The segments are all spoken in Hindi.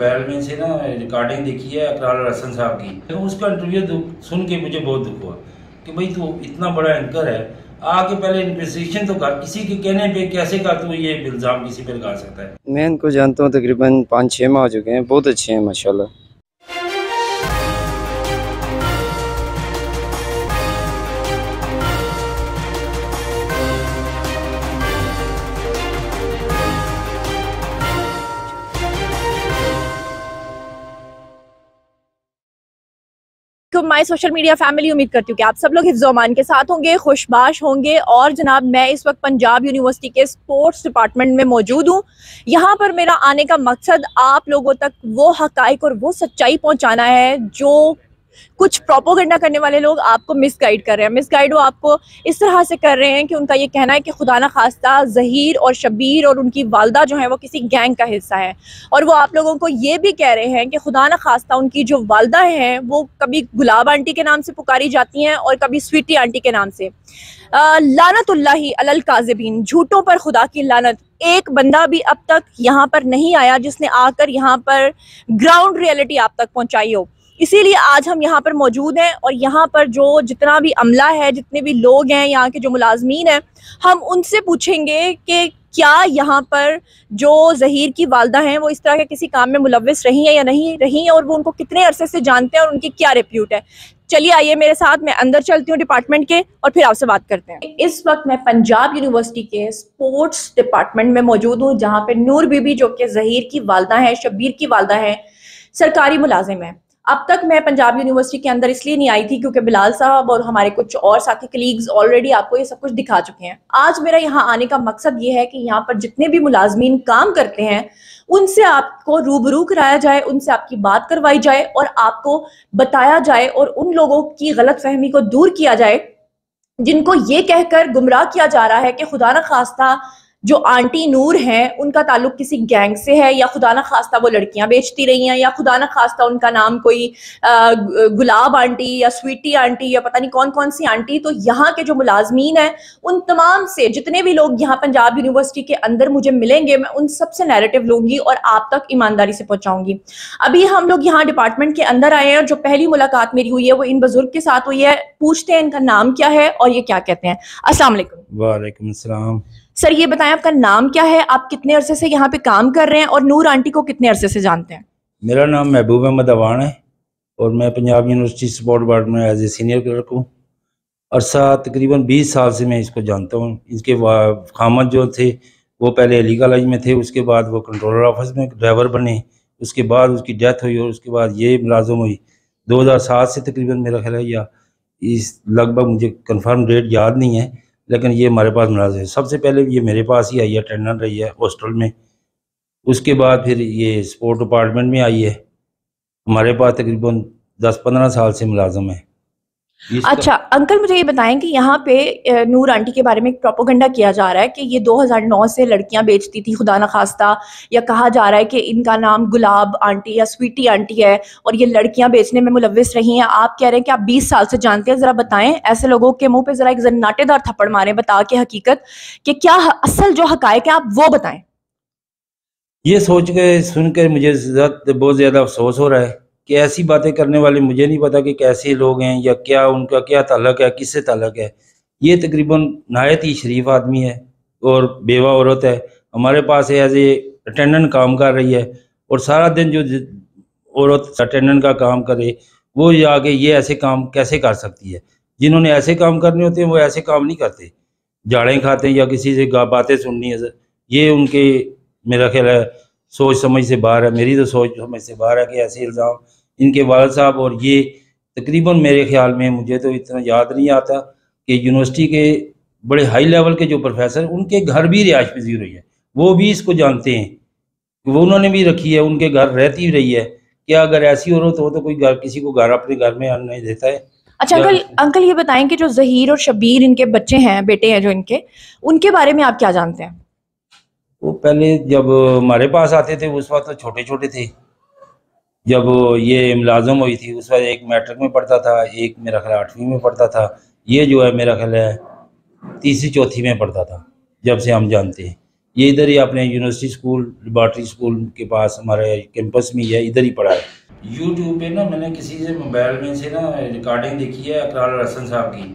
मोबाइल में से ना रिकॉर्डिंग देखी है अकरार हसन साहब की, तो उसका इंटरव्यू सुन के मुझे बहुत दुख हुआ कि भाई तू इतना बड़ा एंकर है, आके पहले इन्वेस्टिगेशन तो कर, किसी के कहने पे कैसे का तू ये इल्जाम किसी पे लगा सकता है। मैं इनको जानता हूँ, तकरीबन 5-6 माह हो चुके हैं, बहुत अच्छे हैं माशाल्लाह। माय सोशल मीडिया फैमिली, उम्मीद करती हूँ कि आप सब लोग हिफ्ज़ अमान के साथ होंगे, खुशबाश होंगे। और जनाब, मैं इस वक्त पंजाब यूनिवर्सिटी के स्पोर्ट्स डिपार्टमेंट में मौजूद हूँ। यहाँ पर मेरा आने का मकसद आप लोगों तक वो हक़ाइक़ और वो सच्चाई पहुँचाना है जो कुछ प्रोपोगंडा करने वाले लोग आपको मिसगाइड कर रहे हैं। मिसगाइड वो आपको इस तरह से कर रहे हैं कि उनका ये कहना है कि खुदा न खास्ता ज़हीर और शबीर और उनकी वालदा जो है वो किसी गैंग का हिस्सा है, और वो आप लोगों को ये भी कह रहे हैं कि खुदा न खास्ता उनकी जो वालदा हैं वो कभी गुलाब आंटी के नाम से पुकारी जाती हैं और कभी स्वीटी आंटी के नाम से। लानतुल्लाहि अलल काज़िबीन, झूठों पर खुदा की लानत। एक बंदा भी अब तक यहाँ पर नहीं आया जिसने आकर यहाँ पर ग्राउंड रियलिटी आप तक पहुँचाई हो। इसीलिए आज हम यहाँ पर मौजूद हैं और यहाँ पर जो जितना भी अमला है, जितने भी लोग हैं, यहाँ के जो मुलाजमीन हैं, हम उनसे पूछेंगे कि क्या यहाँ पर जो ज़हीर की वालदा हैं वो इस तरह के किसी काम में मुलव्विस रही हैं या नहीं रही हैं, और वो उनको कितने अरसे से जानते हैं और उनकी क्या रिप्यूट है। चलिए आइए मेरे साथ, मैं अंदर चलती हूँ डिपार्टमेंट के और फिर आपसे बात करते हैं। इस वक्त मैं पंजाब यूनिवर्सिटी के स्पोर्ट्स डिपार्टमेंट में मौजूद हूँ, जहाँ पे नूर बीबी जो कि ज़हीर की वालदा हैं, शब्बीर की वालदा हैं, सरकारी मुलाजिम है। अब तक मैं पंजाब यूनिवर्सिटी के अंदर इसलिए नहीं आई थी क्योंकि बिलाल साहब और हमारे कुछ और साथी कलीग्स ऑलरेडी आपको ये सब कुछ दिखा चुके हैं। आज मेरा यहाँ आने का मकसद ये है कि यहाँ पर जितने भी मुलाजमीन काम करते हैं उनसे आपको रूबरू कराया जाए, उनसे आपकी बात करवाई जाए और आपको बताया जाए और उन लोगों की गलतफहमी को दूर किया जाए जिनको ये कहकर गुमराह किया जा रहा है कि खुदा न खास्ता जो आंटी नूर हैं उनका ताल्लुक किसी गैंग से है, या खुदा न खास्ता वो लड़कियां बेचती रही हैं, या खुदा न खास्ता उनका नाम कोई गुलाब आंटी या स्वीटी आंटी या पता नहीं कौन कौन सी आंटी। तो यहाँ के जो मुलाजमीन हैं उन तमाम से जितने भी लोग यहाँ पंजाब यूनिवर्सिटी के अंदर मुझे मिलेंगे, मैं उन सबसे नैरेटिव लूंगी और आप तक ईमानदारी से पहुंचाऊंगी। अभी हम लोग यहाँ डिपार्टमेंट के अंदर आए हैं और जो पहली मुलाकात मेरी हुई है वो इन बुजुर्ग के साथ हुई है। पूछते हैं इनका नाम क्या है और ये क्या कहते हैं। अस्सलाम वालेकुम। वालेकुम अस्सलाम। सर ये बताएं आपका नाम क्या है, आप कितने अरसे से यहाँ पे काम कर रहे हैं और नूर आंटी को कितने अरसे से जानते हैं? मेरा नाम महबूब अहमद अवान है और मैं पंजाब यूनिवर्सिटी स्पोर्ट डिपार्टमेंट में एज ए सीनियर क्लर्क हूँ। अरसा तकरीबन 20 साल से मैं इसको जानता हूँ। इसके खामद जो थे वो पहले अली कॉलेज में थे, उसके बाद वो कंट्रोलर ऑफिस में ड्राइवर बने, उसके बाद उसकी डेथ हुई और उसके बाद ये मुलाजम हुई 2007 से तकरीबन, मेरा ख्याल है, या इस लगभग मुझे कंफर्म डेट याद नहीं है, लेकिन ये हमारे पास मुलाजिम है। सबसे पहले ये मेरे पास ही आई है, अटेंडेंट रही है हॉस्टल में, उसके बाद फिर ये स्पोर्ट डिपार्टमेंट में आई है। हमारे पास तकरीबन 10-15 साल से मुलाजिम है। अच्छा अंकल, मुझे ये बताएं कि यहाँ पे नूर आंटी के बारे में एक प्रोपोगंडा किया जा रहा है कि ये 2009 से लड़कियां बेचती थी खुदा न खास्ता, या कहा जा रहा है कि इनका नाम गुलाब आंटी या स्वीटी आंटी है और ये लड़कियां बेचने में मुलव्विस रही हैं। आप कह रहे हैं कि आप 20 साल से जानते हैं। जरा बताएं, ऐसे लोगों के मुंह पे जरा एक जन्नाटेदार थप्पड़ मारें, बता के हकीकत कि क्या असल जो हकायक है आप वो बताएं। ये सोच के सुनकर मुझे बहुत ज्यादा अफसोस हो रहा है कि ऐसी बातें करने वाले, मुझे नहीं पता कि कैसे लोग हैं या क्या उनका क्या ताल्लुक है, किससे ताल्लुक है। ये तकरीबन नहायत ही शरीफ आदमी है और बेवा औरत है, हमारे पास एज ए अटेंडेंट काम कर रही है और सारा दिन जो औरत अटेंडेंट का काम करे वो जाके ये ऐसे काम कैसे कर सकती है। जिन्होंने ऐसे काम करने होते हैं वो ऐसे काम नहीं करते, झाड़ें खाते हैं या किसी से बातें सुननी है। ये उनके मेरा ख्याल है सोच समझ से बाहर है, मेरी तो सोच समझ से बाहर है कि ऐसे इल्ज़ाम इनके वालिद साहब, और ये तकरीबन मेरे ख्याल में, मुझे तो इतना याद नहीं आता कि यूनिवर्सिटी के बड़े हाई लेवल के जो प्रोफेसर, उनके घर भी रिहाइश पजीर हुई है, वो भी इसको जानते हैं, वो उन्होंने भी रखी है, उनके घर रहती रही है। क्या अगर ऐसी औरत हो तो कोई घर किसी को घर अपने घर में आने देता है? अच्छा अंकल ये बताएं कि जो ज़हीर और शबीर इनके बच्चे हैं, बेटे हैं जो इनके, उनके बारे में आप क्या जानते हैं? वो पहले जब हमारे पास आते थे उस वक्त तो छोटे छोटे थे। जब ये मुलाजम हुई थी उस वक्त एक मैट्रिक में पढ़ता था, एक मेरा ख्याल 8वीं में पढ़ता था, ये जो है मेरा ख्याल है 3री-4थी में पढ़ता था जब से हम जानते हैं। ये इधर ही अपने यूनिवर्सिटी स्कूल लेबॉर्ट्री स्कूल के पास हमारे कैंपस में ही है, इधर ही पढ़ा है। यूट्यूब पे ना मैंने किसी से मोबाइल में से ना रिकॉर्डिंग देखी है अकरार हसन साहब की,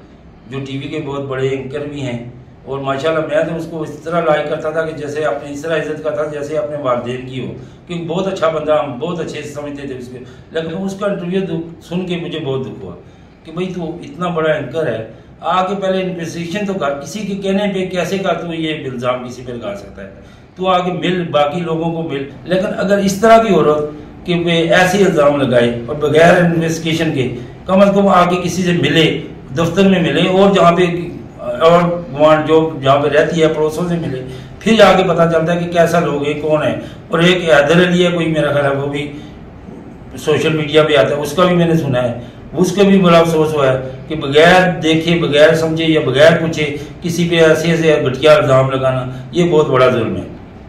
जो टीवी के बहुत बड़े एंकर भी हैं, और माशाल्लाह मैं तो उसको इस तरह लाइक करता था कि जैसे अपने इस तरह इज्जत करता था जैसे अपने वालिदैन की हो, क्योंकि बहुत अच्छा बंदा, हम बहुत अच्छे से समझते थे उसके। लेकिन उसका इंटरव्यू सुन के मुझे बहुत दुख हुआ कि भाई तू इतना बड़ा एंकर है, आके पहले इन्वेस्टिगेशन तो कर, किसी के कहने पे कैसे कर तू ये इल्ज़ाम किसी पे लगा सकता है, तू आके मिल, बाकी लोगों को मिल। लेकिन अगर इस तरह की औरत कि वे ऐसे इल्ज़ाम लगाए और बगैर इन्वेस्टिगेशन के कम अज़ कम आके किसी से मिले, दफ्तर में मिले, और जहाँ पे और वहाँ जो जहाँ पे रहती है पड़ोसों से मिले, फिर जाके पता चलता है कि कैसा लोग है, कौन है। और एक हैदर अली है कोई, मेरा ख्याल है वो भी सोशल मीडिया पे आता है, उसका भी मैंने सुना है, उसका भी बड़ा अफसोस हुआ है कि बगैर देखे, बगैर समझे या बगैर पूछे किसी पे ऐसे ऐसे घटिया इल्ज़ाम लगाना, ये बहुत बड़ा जुल्म है।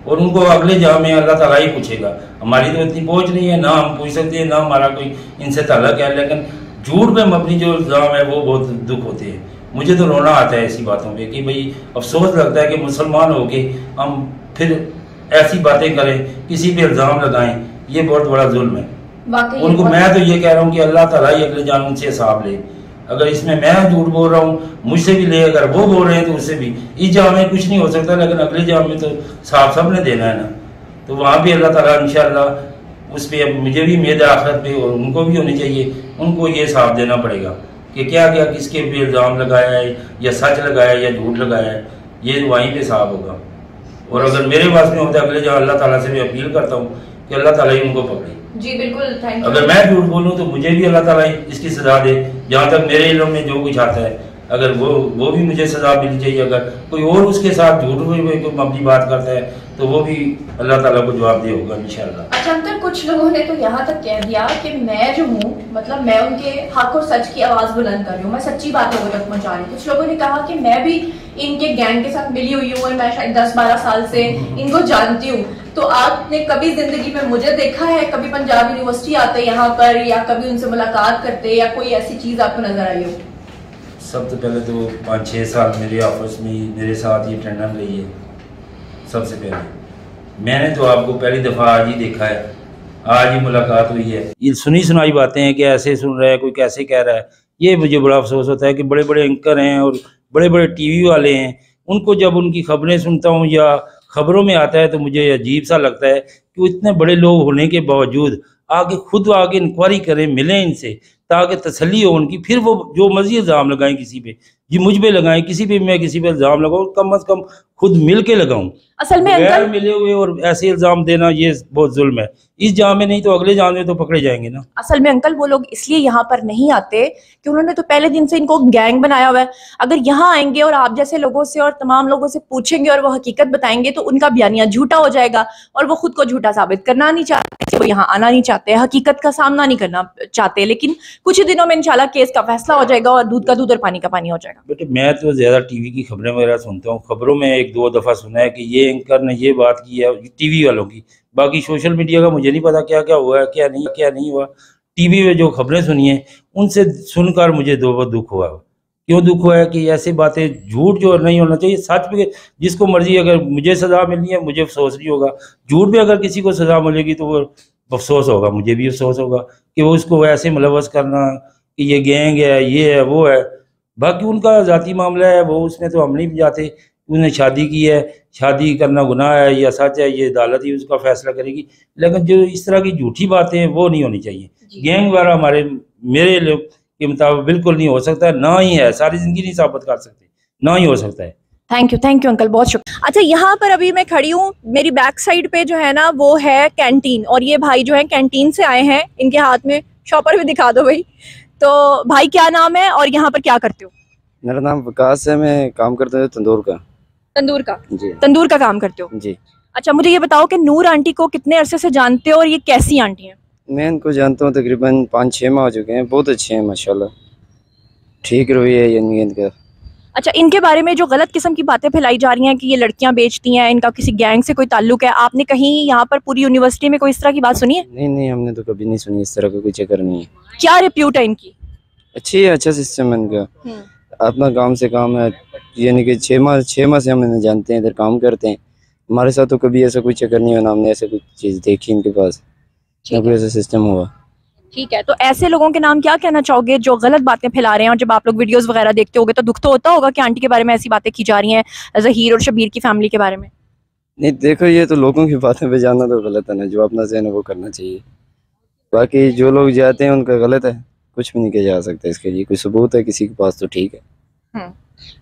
और उनको अगले जहाँ में अल्लाह ताला ही पूछेगा। हमारी तो इतनी पहुँच नहीं है, ना हम पूछ सकते हैं, ना हमारा कोई इनसे ताल्लुक है, लेकिन झूठ पे मबनी जो इल्ज़ाम है वो बहुत दुख होते हैं। मुझे तो रोना आता है ऐसी बातों पे कि भाई अफसोस लगता है कि मुसलमान होके हम फिर ऐसी बातें करें, किसी पे इल्ज़ाम लगाएं, ये बहुत बड़ा जुल्म है उनको। मैं तो ये कह रहा हूँ कि अल्लाह ताला ही अगले जान उनसे हिसाब ले। अगर इसमें मैं झूठ बोल रहा हूँ मुझसे भी ले, अगर वो बोल रहे हैं तो उससे भी। इस जाम में कुछ नहीं हो सकता, लेकिन अगले जाम में तो साफ सब ने देना है ना, तो वहाँ भी अल्लाह ताला इंशाअल्लाह उस पर मुझे भी उम्मीद है आखिरत पे, और उनको भी होनी चाहिए, उनको ये साफ देना पड़ेगा कि क्या क्या किसके पे इल्ज़ाम लगाया है, या सच लगाया है या झूठ लगाया है, ये वहीं पे साफ होगा। और अगर मेरे पास में होता है अगले जहाँ, अल्लाह ताला से भी अपील करता हूँ कि अल्लाह ताला ही उनको पकड़े। जी बिल्कुल, थैंक यू। अगर मैं झूठ बोलूँ तो मुझे भी अल्लाह ताला इसकी सजा दे, जहाँ तक मेरे इल्म में जो कुछ आता है, अगर वो भी मुझे सजा मिलनी चाहिए। अगर कोई और उसके साथ झूठ में कोई अपनी बात करता है तो वो भी अल्लाह ताला को जवाब दे होगा इंशाअल्लाह। अच्छा अंकल, कुछ लोगों ने तो यहाँ तक कह दिया कि मैं जो हूँ, मतलब मैं उनके हक और सच की आवाज बुलंद कर रही हूँ, मैं सच्ची बात लोगों तक पहुँचा रही हूँ। कुछ लोगों ने कहा कि मैं भी इनके गैंग के साथ मिली हुई हूँ और मैं शायद 10-12 साल से इनको जानती हूँ। तो आपने कभी जिंदगी में मुझे देखा है, कभी पंजाब यूनिवर्सिटी आते यहाँ पर, या कभी उनसे मुलाकात करते, या कोई ऐसी चीज आपको नजर आई हो? सबसे पहले तो 5-6 साल मेरे ऑफिस में मेरे साथ ये अटेंडेंस रही है। सबसे पहले मैंने तो आपको पहली दफ़ा आज ही देखा है, आज ही मुलाकात हुई है। ये सुनी सुनाई बातें हैं कि ऐसे सुन रहा है, कोई कैसे कह रहा है, ये मुझे बड़ा अफसोस होता है कि बड़े बड़े एंकर हैं और बड़े बड़े टीवी वाले हैं, उनको जब उनकी खबरें सुनता हूँ या खबरों में आता है तो मुझे अजीब सा लगता है कि वो इतने बड़े लोग होने के बावजूद आगे खुद आगे इंक्वायरी करें, मिलें इनसे, ताकि तसल्ली हो उनकी। फिर वो जो मर्जी इल्ज़ाम लगाएं किसी पे, जी मुझ पे लगाएं, किसी पे मैं किसी पे इल्ज़ाम लगाऊं, कम अज़ कम खुद मिल के लगाऊं। असल में बगैर मिले हुए और ऐसे इल्ज़ाम देना ये बहुत जुल्म है। इस जाम में नहीं तो अगले जाम में तो पकड़े जाएंगे ना। असल में अंकल वो लोग इसलिए यहाँ पर नहीं आते कि उन्होंने तो पहले दिन से इनको गैंग बनाया हुआ है। अगर यहाँ आएंगे और आप जैसे लोगों से और तमाम लोगों से पूछेंगे और वो हकीकत बताएंगे तो उनका बयानिया झूठा हो जाएगा, और वो खुद को झूठा साबित करना नहीं चाहते, वो यहाँ आना नहीं चाहते, हकीकत का सामना नहीं करना चाहते। लेकिन कुछ ही दिनों में इंशाल्लाह केस का फैसला हो जाएगा और दूध का दूध और पानी का पानी हो जाएगा। बेटे मैं तो ज़्यादा टीवी की खबरें वगैरह सुनता हूँ। खबरों में 1-2 दफ़ा सुना है कि ये एंकर ने ये बात की है, टीवी वालों की। बाकी सोशल मीडिया का मुझे नहीं पता क्या क्या हुआ है, क्या नहीं हुआ। टीवी में जो खबरें सुनी हैं उनसे सुनकर मुझे बहुत दुख हुआ। क्यों दुख हुआ है कि ऐसी बातें, झूठ जो नहीं होना चाहिए, सच पे जिसको मर्जी, अगर मुझे सज़ा मिलनी है मुझे अफसोस नहीं होगा, झूठ पे अगर किसी को सज़ा मिलेगी तो वो अफसोस होगा, मुझे भी अफसोस होगा कि वो उसको ऐसे मुलव्वस करना कि ये गैंग है, ये है, वो है। बाकी उनका ज़ाती मामला है, वो उसमें तो हम नहीं जाते। उन्हें शादी की है, शादी करना गुनाह है या सच है, ये अदालत ही उसका फैसला करेगी। लेकिन जो इस तरह की झूठी बातें हैं वो नहीं होनी चाहिए। गैंग वगैरह मेरे के मुताबिक बिल्कुल नहीं हो सकता, ना ही है, सारी ज़िंदगी नहीं साबित कर सकते, ना ही हो सकता है। थैंक यू अंकल, बहुत शुक्रिया। अच्छा, यहाँ पर अभी मैं खड़ी हूँ, मेरी बैक साइड पे जो है ना वो है कैंटीन, और ये भाई जो है कैंटीन से आए हैं, इनके हाथ में शॉपर भी दिखा दो भाई। तो भाई क्या नाम है और यहाँ पर क्या करते हो? मेरा नाम विकास है, मैं काम करता हूँ तंदूर का जी। तंदूर का काम करते हो जी। अच्छा, मुझे ये बताओ कि नूर आंटी को कितने अरसे से जानते हो और ये कैसी आंटी हैं? मैं इनको जानता हूँ तकरीबन 5-6 माह हो चुके हैं। बहुत अच्छे हैं माशाल्लाह, ठीक रवैया है इनका। अच्छा, इनके बारे में जो गलत किस्म की बातें फैलाई जा रही हैं कि ये लड़कियां बेचती हैं, इनका किसी गैंग से कोई ताल्लुक है, आपने कहीं यहाँ पर पूरी यूनिवर्सिटी में कोई इस तरह की बात सुनी है? नहीं, हमने तो कभी नहीं सुनी, इस तरह का कोई चक्कर नहीं है। क्या रिप्यूट है इनकी? अच्छी है, अच्छा सिस्टम है इनका, अपना काम से काम है। यानी कि 6 माह से हम इन्हें जानते हैं, इधर काम करते हैं, हमारे साथ तो कभी ऐसा कोई चक्कर नहीं हुआ, ना हमने ऐसा कुछ चीज़ देखी इनके पास, ना कोई ऐसा सिस्टम हुआ। ठीक है, तो ऐसे लोगों के नाम क्या कहना चाहोगे जो गलत बातें फैला रहे हैं? और जब आप लोग वीडियोस वगैरह देखते होगे तो दुख तो होता होगा कि आंटी के बारे में ऐसी बातें की जा रही हैं, ज़हीर और शबीर की फैमिली के बारे में। नहीं देखो, ये तो लोगों की बातें पे जाना तो गलत है ना, जो अपना ज़हन है वो करना चाहिए। बाकी जो लोग जाते हैं उनका गलत है, कुछ भी नहीं किया जा सकता इसके लिए। कोई सबूत है किसी के पास तो ठीक है।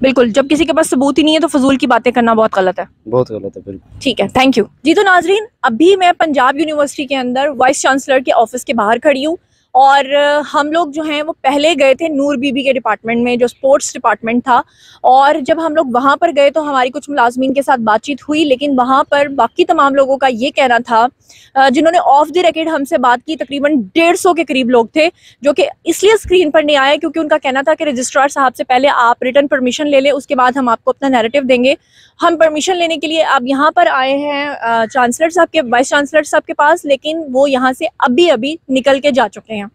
बिल्कुल, जब किसी के पास सबूत ही नहीं है तो फजूल की बातें करना बहुत गलत है। बहुत गलत है, बिल्कुल। ठीक है, थैंक यू जी। तो नाजरीन, अभी मैं पंजाब यूनिवर्सिटी के अंदर वाइस चांसलर के ऑफिस के बाहर खड़ी हूँ और हम लोग जो हैं वो पहले गए थे नूर बीबी के डिपार्टमेंट में, जो स्पोर्ट्स डिपार्टमेंट था। और जब हम लोग वहाँ पर गए तो हमारी कुछ मुलाजमीन के साथ बातचीत हुई, लेकिन वहाँ पर बाकी तमाम लोगों का ये कहना था, जिन्होंने ऑफ द रिकॉर्ड हमसे बात की, तकरीबन 150 के करीब लोग थे जो कि इसलिए स्क्रीन पर नहीं आए क्योंकि उनका कहना था कि रजिस्ट्रार साहब से पहले आप रिटर्न परमिशन ले लें, उसके बाद हम आपको अपना नैरेटिव देंगे। हम परमिशन लेने के लिए अब यहाँ पर आए हैं चांसलर साहब के, वाइस चांसलर साहब के पास, लेकिन वो यहाँ से अभी अभी निकल के जा चुके हैं,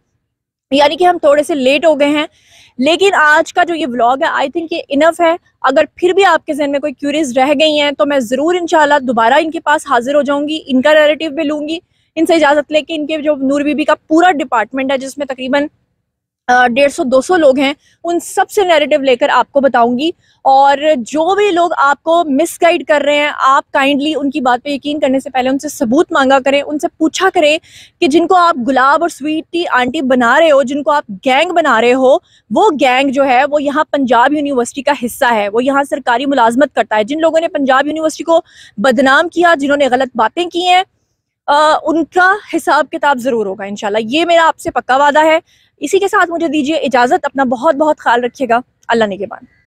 यानी कि हम थोड़े से लेट हो गए हैं। लेकिन आज का जो ये व्लॉग है, आई थिंक ये इनफ है। अगर फिर भी आपके जहन में कोई क्यूरीज रह गई हैं तो मैं ज़रूर इंशाल्लाह दोबारा इनके पास हाजिर हो जाऊंगी, इनका नैरेटिव भी लूंगी, इनसे इजाज़त लेके इनके जो नूर बीबी का पूरा डिपार्टमेंट है जिसमें तकरीबन 150-200 लोग हैं, उन सब से नैरेटिव लेकर आपको बताऊंगी। और जो भी लोग आपको मिसगाइड कर रहे हैं, आप काइंडली उनकी बात पे यकीन करने से पहले उनसे सबूत मांगा करें, उनसे पूछा करें कि जिनको आप गुलाब और स्वीटी आंटी बना रहे हो, जिनको आप गैंग बना रहे हो, वो गैंग जो है वो यहाँ पंजाब यूनिवर्सिटी का हिस्सा है, वो यहाँ सरकारी मुलाजमत करता है। जिन लोगों ने पंजाब यूनिवर्सिटी को बदनाम किया, जिन्होंने गलत बातें की हैं, उनका हिसाब किताब ज़रूर होगा इंशाल्लाह, ये मेरा आपसे पक्का वादा है। इसी के साथ मुझे दीजिए इजाज़त, अपना बहुत बहुत ख्याल रखिएगा। अल्लाह निगहबान।